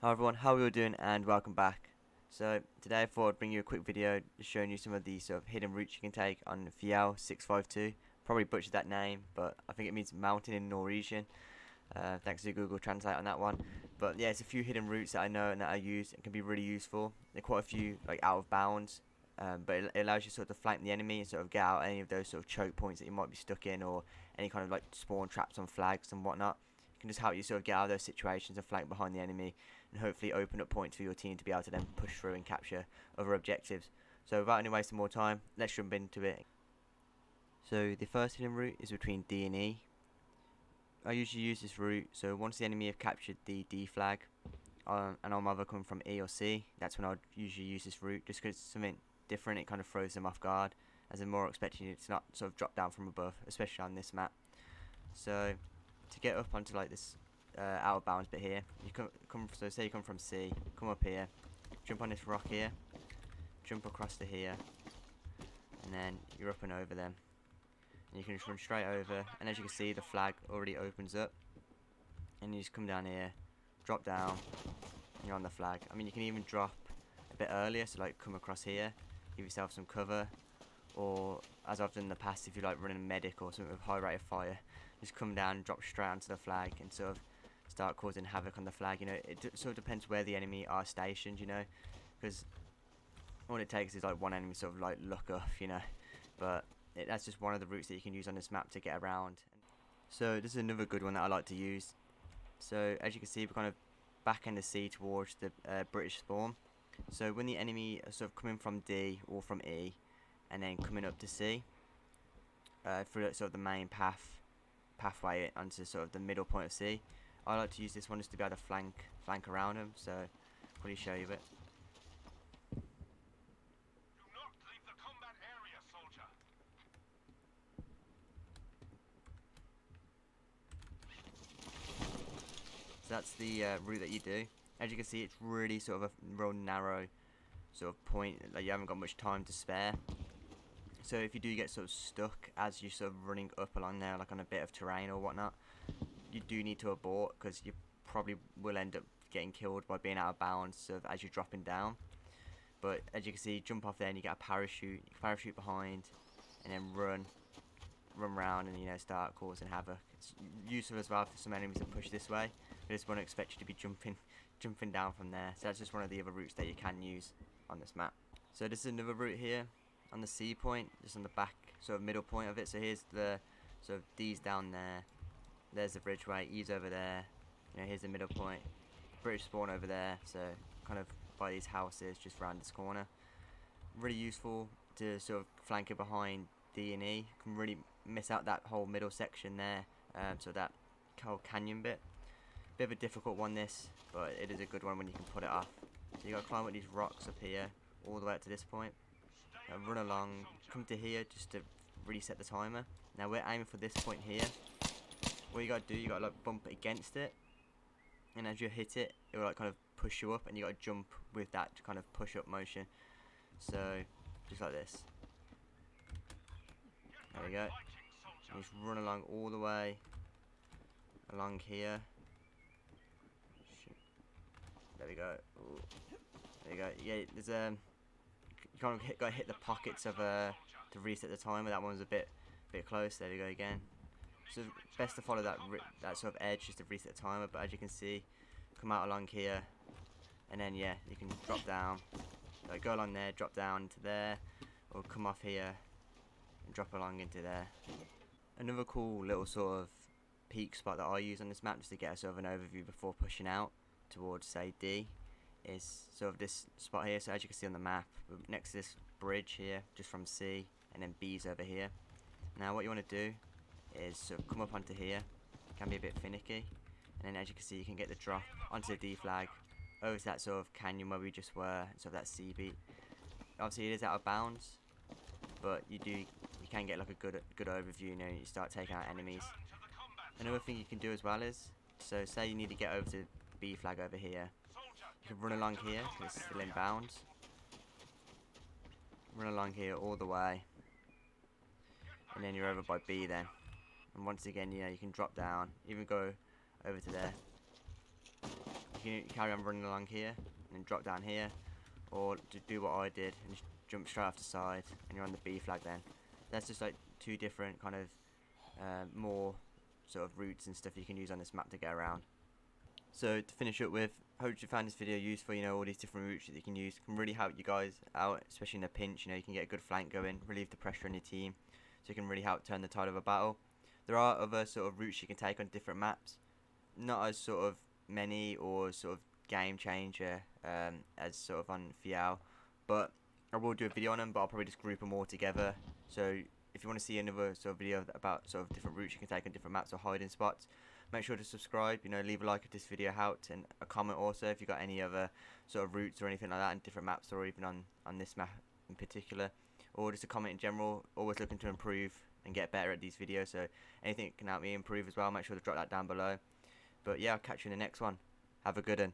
Hi everyone, how are you all doing and welcome back. So today I thought I'd bring you a quick video just showing you some of the sort of hidden routes you can take on FJELL 652. Probably butchered that name, but I think it means mountain in Norwegian. Thanks to Google Translate on that one. But yeah, it's a few hidden routes that I know and that I use and can be really useful. There are quite a few like out of bounds, but it allows you sort of to flank the enemy and sort of get out any of those sort of choke points that you might be stuck in, or any kind of like spawn traps on flags and whatnot. It can just help you sort of get out of those situations and flank behind the enemy, and hopefully open up points for your team to be able to then push through and capture other objectives. So without any wasting more time, let's jump into it. So the first hidden route is between D and E. I usually use this route, so once the enemy have captured the D flag, and I'm either coming from E or C, that's when I'll usually use this route, just because it's something different. It kind of throws them off guard, as they're more expecting it to not sort of drop down from above, especially on this map. So to get up onto like this out of bounds bit here, you so say you come from C, come up here, jump on this rock here, jump across to here, and then you're up and over them. And you can just run straight over, and as you can see, the flag already opens up, and you just come down here, drop down, and you're on the flag. I mean, you can even drop a bit earlier, so like come across here, give yourself some cover, or as I've done in the past, if you like running a medic or something with high rate of fire, just come down and drop straight onto the flag and sort of start causing havoc on the flag. You know, it sort of depends where the enemy are stationed, you know, because all it takes is like one enemy sort of like look off, you know, but that's just one of the routes that you can use on this map to get around. So this is another good one that I like to use. So as you can see, we're kind of back in the sea towards the British spawn. So when the enemy are sort of coming from D or from E, and then coming up to C, through sort of the main pathway onto sort of the middle point of C, I like to use this one just to be able to flank around them. So I'll probably show you a bit. So that's the route that you do. As you can see, it's really sort of a real narrow sort of point, like you haven't got much time to spare. So if you do get sort of stuck as you're sort of running up along there, like on a bit of terrain or whatnot, you do need to abort, because you probably will end up getting killed by being out of bounds sort of as you're dropping down. But as you can see, jump off there and you get a parachute. You can parachute behind, and then run around and, you know, start causing havoc. It's useful as well for some enemies that push this way. They just won't expect you to be jumping down from there. So that's just one of the other routes that you can use on this map. So this is another route here on the C point, just on the back sort of middle point of it. So here's the sort of D's down there. There's the bridgeway. E's over there. You know, here's the middle point. British spawn over there. So kind of by these houses just around this corner. Really useful to sort of flank it behind D and E. You can really miss out that whole middle section there. So that whole canyon bit. Bit of a difficult one this, but it is a good one when you can put it off. So you got to climb up these rocks up here, all the way up to this point. Run along, come to here just to reset the timer. Now we're aiming for this point here. What you got to do, you got to like bump against it, and as you hit it, it will like kind of push you up, and you got to jump with that kind of push up motion. So just like this. There we go. And just run along all the way along here. There we go. Ooh. There you go. Yeah, there's you kind of got to hit the pockets of to reset the timer. That one was a bit close. There we go again. So best to follow that sort of edge just to reset the timer. But as you can see, come out along here, and then yeah, you can drop down. Like go along there, drop down into there, or come off here and drop along into there. Another cool little sort of peak spot that I use on this map, just to get a sort of an overview before pushing out towards, say, D, is sort of this spot here. So as you can see on the map, next to this bridge here, just from C, and then B's over here. Now what you want to do is sort of come up onto here. It can be a bit finicky, and then as you can see, you can get the drop onto the D flag, over to that sort of canyon where we just were, sort of that C beat. Obviously it is out of bounds, but you can get like a good overview. You know, you start taking out enemies. Another thing you can do as well is, so say you need to get over to B flag over here, you can run along here because it's still in bounds. Run along here all the way, and then you're over by B then. And once again, you know, you can drop down, even go over to there, you can carry on running along here and then drop down here, or to do what I did and just jump straight off the side and you're on the B flag then. That's just like two different kind of more sort of routes and stuff you can use on this map to get around. So to finish up with, hope you found this video useful. You know, all these different routes that you can use can really help you guys out, especially in a pinch. You know, you can get a good flank going, relieve the pressure on your team, so you can really help turn the tide of a battle. There are other sort of routes you can take on different maps, not as sort of many or sort of game changer as sort of on FJELL, but I will do a video on them, but I'll probably just group them all together. So if you want to see another sort of video about sort of different routes you can take on different maps or hiding spots, make sure to subscribe. You know, leave a like if this video helped, and a comment also if you've got any other sort of routes or anything like that in different maps, or even on this map in particular, or just a comment in general. Always looking to improve and get better at these videos, so anything that can help me improve as well, make sure to drop that down below. But yeah, I'll catch you in the next one. Have a good one.